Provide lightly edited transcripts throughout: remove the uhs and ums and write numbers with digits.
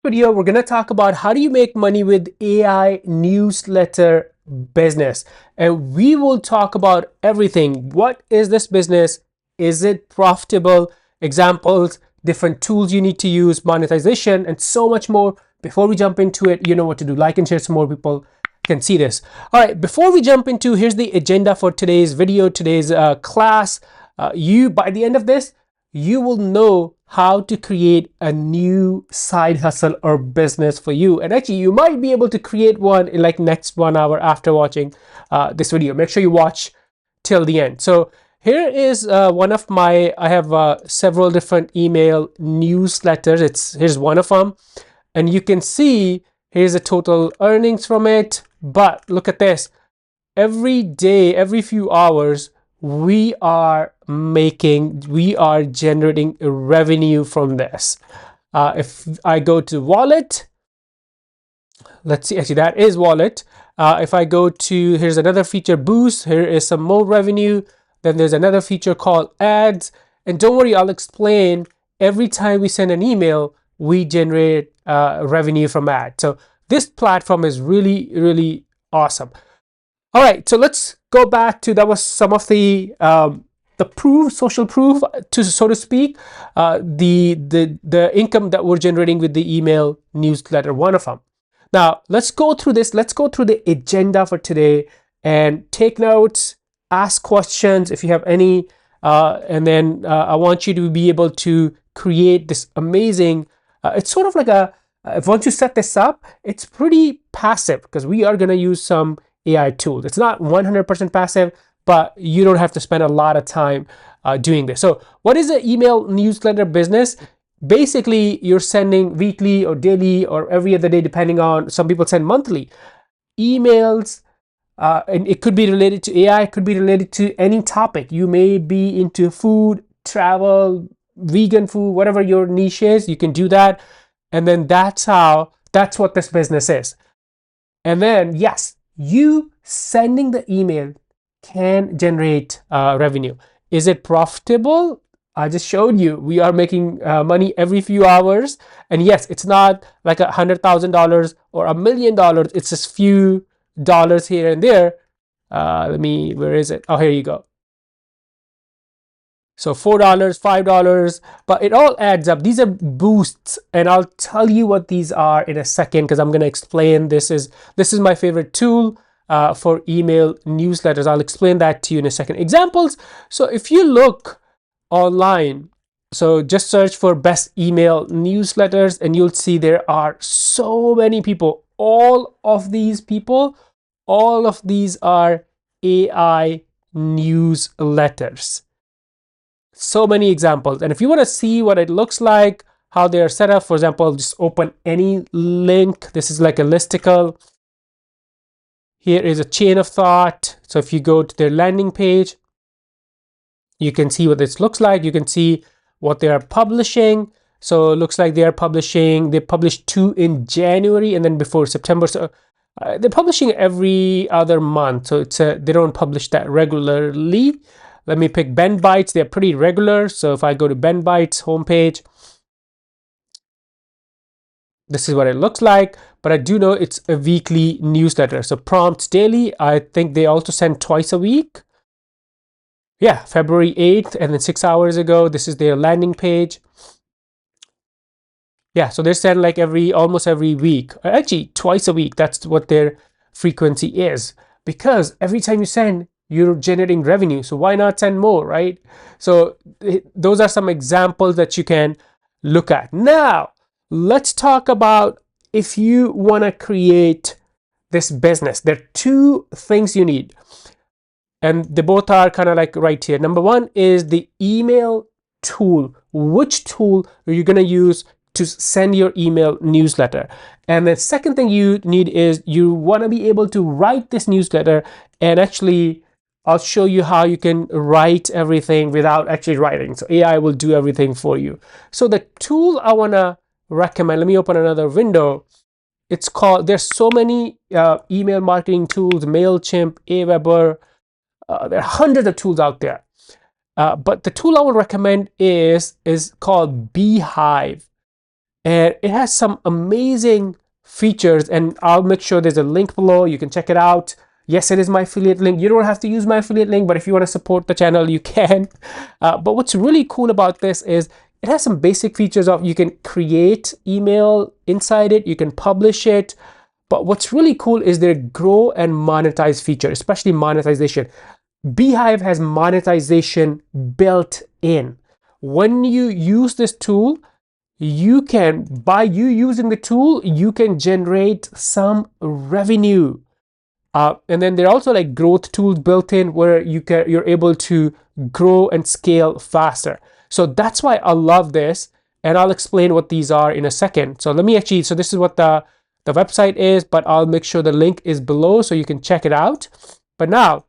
Video, we're going to talk about how do you make money with AI newsletter business. And we will talk about everything. What is this business? Is it profitable? Examples, different tools you need to use, monetization, and so much more. Before we jump into it, you know what to do. Like and share so more people can see this. All right, before we jump into, here's the agenda for today's video, today's class. By the end of this, you will know how to create a new side hustle or business for you. And actually, you might be able to create one in like next 1 hour after watching this video. Make sure you watch till the end. So here is one of my, I have several different email newsletters. Here's one of them. And you can see here's the total earnings from it. But look at this. Every day, every few hours, we are generating revenue from this. If I go to wallet, let's see, actually that is wallet. If I go to, here's another feature, boost, here is some more revenue. Then there's another feature called ads. And don't worry, I'll explain every time we send an email, we generate revenue from ads. So this platform is really, really awesome. All right, so let's go back to, that was some of the proof, social proof, so to speak, the income that we're generating with the email newsletter, one of them. Now, let's go through this. Let's go through the agenda for today and take notes, ask questions if you have any, and then I want you to be able to create this amazing, it's sort of like once you set this up, it's pretty passive because we are going to use some AI tools. It's not 100% passive, but you don't have to spend a lot of time doing this. So what is an email newsletter business? Basically, you're sending weekly or daily or every other day, depending on, some people send monthly emails, and it could be related to AI, it could be related to any topic. You may be into food, travel, vegan food, whatever your niche is, you can do that. And then that's what this business is. And then, yes, you sending the email can generate revenue. Is it profitable? I just showed you we are making money every few hours. And yes, it's not like $100,000 or $1 million. It's just few dollars here and there. Where is it? Oh, here you go. So $4, $5, but it all adds up. These are boosts, and I'll tell you what these are in a second because I'm going to explain. This is my favorite tool for email newsletters. I'll explain that to you in a second. Examples. So if you look online, so just search for best email newsletters, and you'll see there are so many people. All of these are AI newsletters. So many examples. And if you want to see what it looks like, how they are set up, for example, just open any link. This is like a listicle. Here is a chain of thought. So if you go to their landing page, you can see what this looks like. You can see what they are publishing. So it looks like they published 2 in January and then before September. So they're publishing every other month. So they don't publish that regularly. Let me pick Ben Bites. They're pretty regular. So if I go to Ben Bites homepage, this is what it looks like. But I do know it's a weekly newsletter. So prompts daily. I think they also send twice a week. Yeah, February 8th, and then 6 hours ago, this is their landing page. Yeah, so they send like almost every week. Actually, twice a week. That's what their frequency is. Because every time you send, you're generating revenue, so why not send more, right? So those are some examples that you can look at. Now let's talk about if you want to create this business. There are 2 things you need, and they both are kind of like right here. Number 1 is the email tool. Which tool are you going to use to send your email newsletter? And the second thing you need is you want to be able to write this newsletter, and actually I'll show you how you can write everything without actually writing. So AI will do everything for you. So the tool I want to recommend, let me open another window. It's called, there's so many email marketing tools, MailChimp, Aweber. There are hundreds of tools out there. But the tool I would recommend is called Beehive. and it has some amazing features, and I'll make sure there's a link below. You can check it out. Yes, it is my affiliate link. You don't have to use my affiliate link, but if you want to support the channel, you can. But what's really cool about this is it has some basic features of you can create email inside it, you can publish it. But what's really cool is their grow and monetize feature, especially monetization. Beehive has monetization built in. When you use this tool, you can, by you using the tool, you can generate some revenue. And then there are also like growth tools built in where you're able to grow and scale faster. So that's why I love this, and I'll explain what these are in a second. So let me actually, so this is what the website is, but I'll make sure the link is below so you can check it out. But now,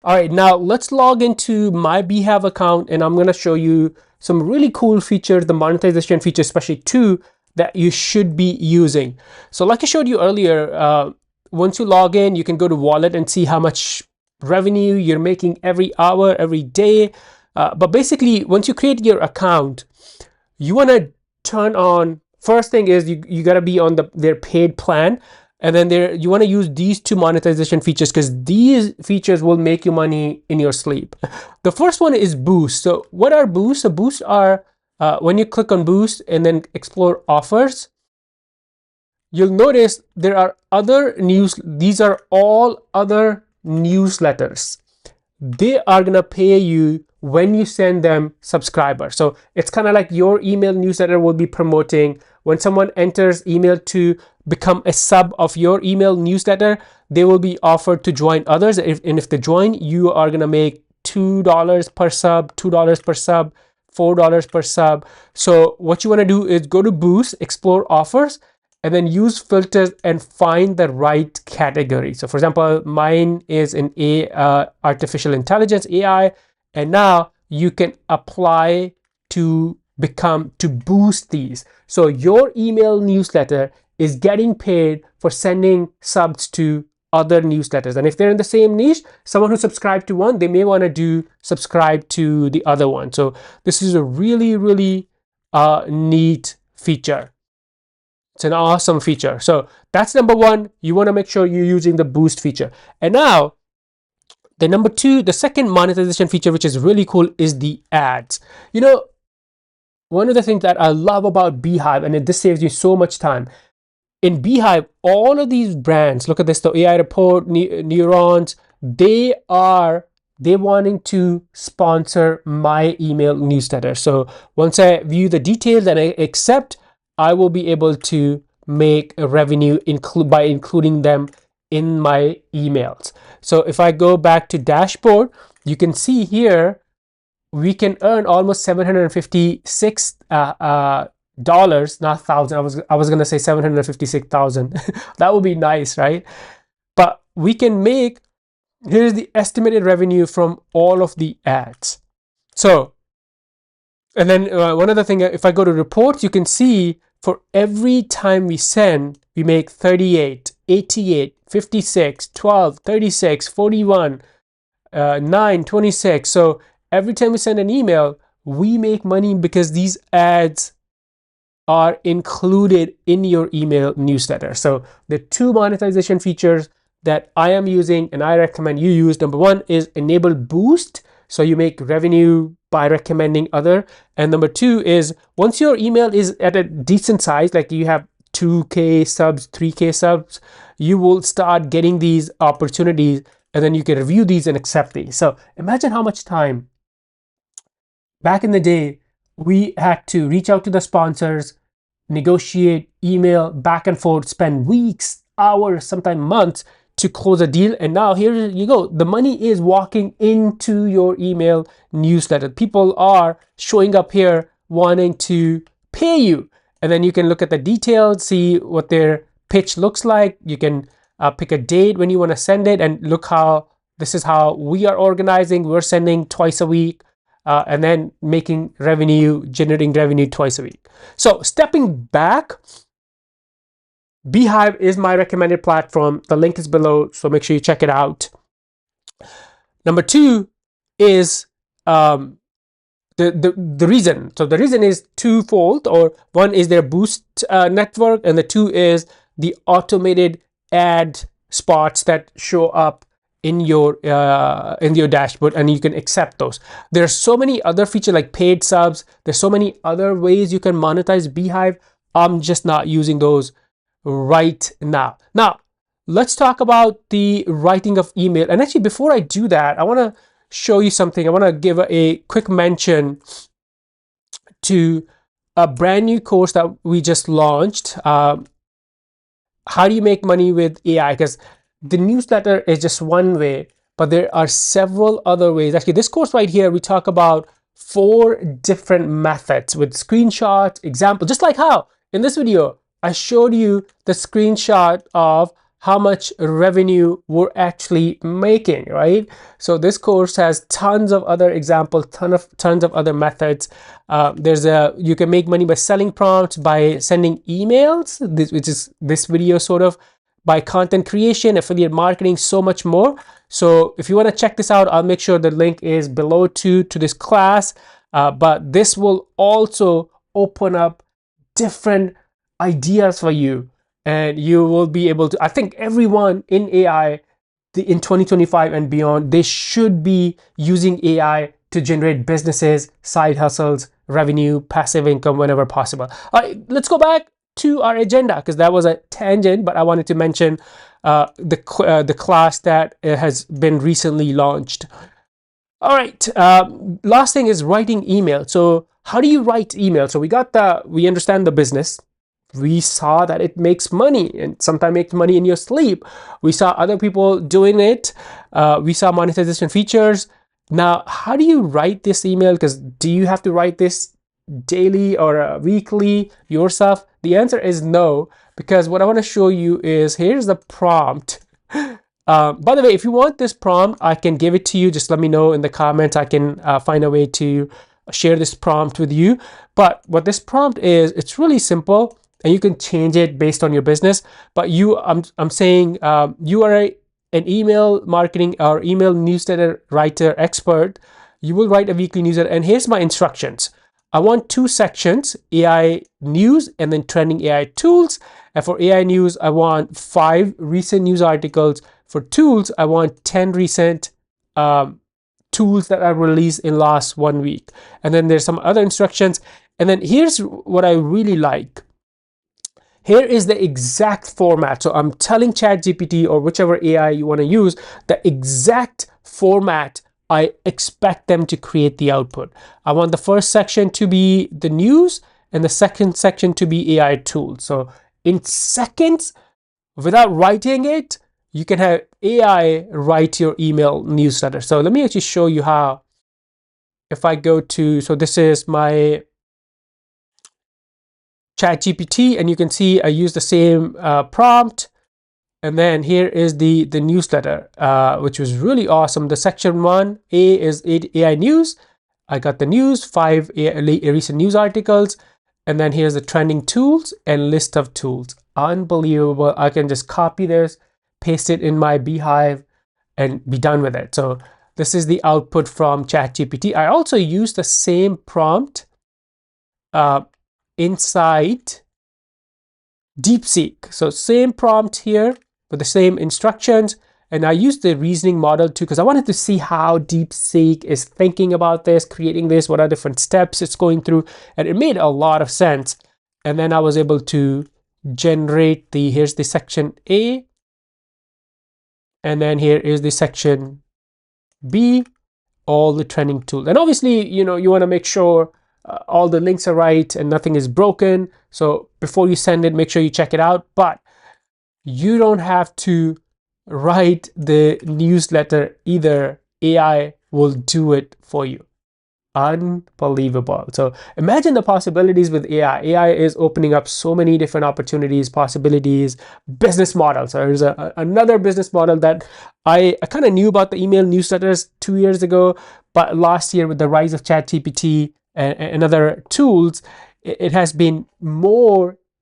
all right, now let's log into my Beehive account, and I'm going to show you some really cool features, the monetization features, especially two that you should be using. So like I showed you earlier, once you log in, you can go to wallet and see how much revenue you're making every hour, every day. But basically, once you create your account, you want to turn on, first thing is you got to be on their paid plan. And then you want to use these two monetization features because these features will make you money in your sleep. The first one is Boost. So what are Boosts? So Boosts are, when you click on Boost and then explore offers, you'll notice there are other these are all other newsletters. They are going to pay you when you send them subscribers. So it's kind of like your email newsletter will be promoting. When someone enters email to become a sub of your email newsletter, they will be offered to join others. And if they join, you are going to make $2 per sub, $2 per sub, $4 per sub. So what you want to do is go to Boost, explore offers, and then use filters and find the right category. So for example, mine is in artificial intelligence, AI, and now you can apply to boost these. So your email newsletter is getting paid for sending subs to other newsletters. And if they're in the same niche, someone who subscribed to one, they may want to subscribe to the other one. So this is a really, really neat feature. It's an awesome feature. So that's number one. You want to make sure you're using the Boost feature. And now, the number two, the second monetization feature, which is really cool, is the ads. You know, one of the things that I love about Beehive, and this saves you so much time. In Beehive, all of these brands, look at this, the AI Report, Neurons, they wanting to sponsor my email newsletter. So once I view the details and I accept, I will be able to make a revenue by including them in my emails. So if I go back to dashboard, you can see here we can earn almost $756 dollars, not thousand. I was gonna say 756,000. That would be nice, right? But we can make, here's the estimated revenue from all of the ads. So, and then one other thing, if I go to reports, you can see for every time we send, we make 38, 88, 56, 12, 36, 41, 9, 26. So every time we send an email, we make money because these ads are included in your email newsletter. So the two monetization features that I am using and I recommend you use, number one is enable Boost, so you make revenue by recommending other. And number two is once your email is at a decent size, like you have 2K subs, 3K subs, you will start getting these opportunities, and then you can review these and accept these. So imagine how much time back in the day we had to reach out to the sponsors, negotiate, email, back and forth, spend weeks, hours, sometimes months to close a deal. And now here you go. The money is walking into your email newsletter. People are showing up here wanting to pay you. And then you can look at the details, see what their pitch looks like. You can pick a date when you want to send it, and look how this is how we are organizing. We're sending twice a week. And then making revenue, generating revenue twice a week. So stepping back, Beehive is my recommended platform. The link is below, so make sure you check it out. Number two is the reason. So the reason is twofold, or one is their boost network, and the two is the automated ad spots that show up in your dashboard, and you can accept those. There's so many other features like paid subs. There's so many other ways you can monetize Beehive. I'm just not using those right now. Now, let's talk about the writing of email. And actually, before I do that, I want to show you something. I want to give a quick mention to a brand new course that we just launched. How do you make money with AI? Because the newsletter is just one way, but there are several other ways. Actually, this course right here, we talk about 4 different methods with screenshots, example, just like how in this video, I showed you the screenshot of how much revenue we're actually making, right? So this course has tons of other examples, tons of other methods. You can make money by selling prompts, by sending emails, which is this video sort of, by content creation, affiliate marketing, so much more. So if you want to check this out, I'll make sure the link is below to this class. But this will also open up different ideas for you, and you will be able to, I think everyone in AI in 2025 and beyond, they should be using AI to generate businesses, side hustles, revenue, passive income whenever possible. All right, let's go back to our agenda, because that was a tangent, but I wanted to mention the class that has been recently launched. All right, last thing is writing email. So how do you write email? So we understand the business. We saw that it makes money, and sometimes makes money in your sleep. We saw other people doing it. We saw monetization features. Now, how do you write this email? Because do you have to write this daily or weekly yourself? The answer is no, because what I want to show you is, here's the prompt. By the way, if you want this prompt, I can give it to you. Just let me know in the comments. I can find a way to share this prompt with you. But what this prompt is, it's really simple, and you can change it based on your business. But I'm saying you are an email marketing or email newsletter writer expert. You will write a weekly newsletter, and here's my instructions. I want 2 sections, AI news and then trending AI tools. And for AI news, I want 5 recent news articles. For tools, I want 10 recent tools that are released in last 1 week. And then there's some other instructions. And then here's what I really like. Here is the exact format. So I'm telling ChatGPT or whichever AI you want to use, the exact format I expect them to create the output. I want the first section to be the news and the second section to be AI tools. So in seconds, without writing it, you can have AI write your email newsletter. So let me actually show you how. If I go to, so this is my ChatGPT, and you can see I use the same prompt. And then here is the newsletter, which was really awesome. The section 1A is AI news. I got the news, 5 recent news articles. And then here's the trending tools and list of tools. Unbelievable. I can just copy this, paste it in my Beehive, and be done with it. So this is the output from ChatGPT. I also use the same prompt inside DeepSeek. So same prompt here with the same instructions. And I used the reasoning model too, because I wanted to see how DeepSeek is thinking about this, creating this, what are different steps it's going through. And it made a lot of sense. And then I was able to generate here's the section A. And then here is the section B, all the trending tools. And obviously, you want to make sure all the links are right and nothing is broken. So before you send it, make sure you check it out. But you don't have to write the newsletter either. AI will do it for you. Unbelievable. So imagine the possibilities with AI. AI is opening up so many different opportunities, possibilities, business models. So there's another business model that I kind of knew about, the email newsletters 2 years ago, but last year with the rise of ChatGPT and other tools, it has been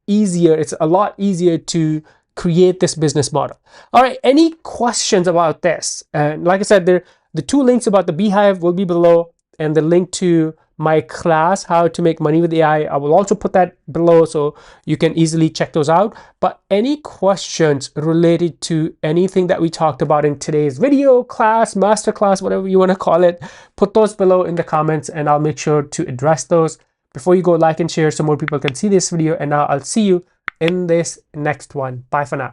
easier. It's a lot easier to create this business model. All right, any questions about this? And like I said, the 2 links about the Beehive will be below, and the link to my class, how to make money with AI. I will also put that below so you can easily check those out. But any questions related to anything that we talked about in today's video, class, masterclass, whatever you want to call it, put those below in the comments and I'll make sure to address those. Before you go, like and share so more people can see this video. And now I'll see you in this next one. Bye for now.